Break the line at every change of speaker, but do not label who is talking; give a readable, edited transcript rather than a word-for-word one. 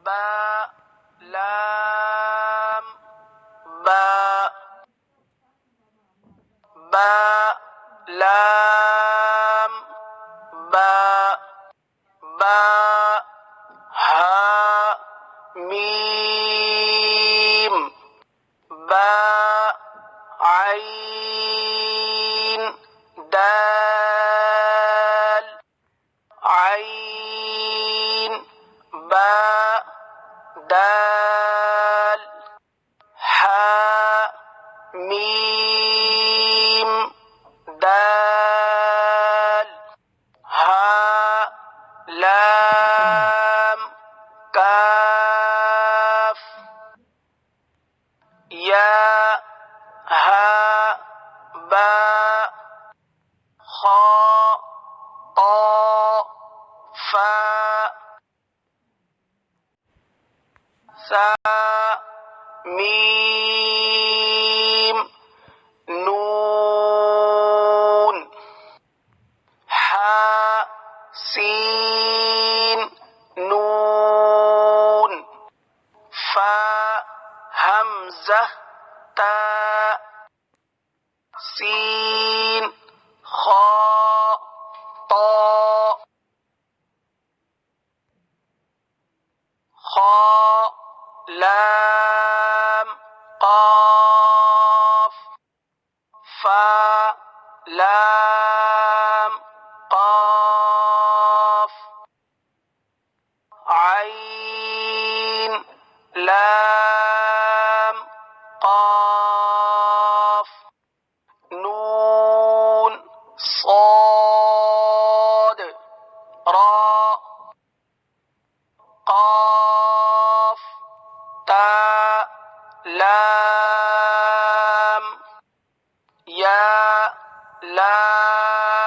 बा लाम बा बा लाम बा बा हा मीम बा आइन दाल आइन बा दाल हा मीम दाल हा लाम काफ या हा बा खा ता फा सा मीम नून हा सीन नून फा हमज़ा ता सीन खा ता खा लाम काफ फा लाम काफ आइन लाम काफ नून صاد را قاف تا لام या लाम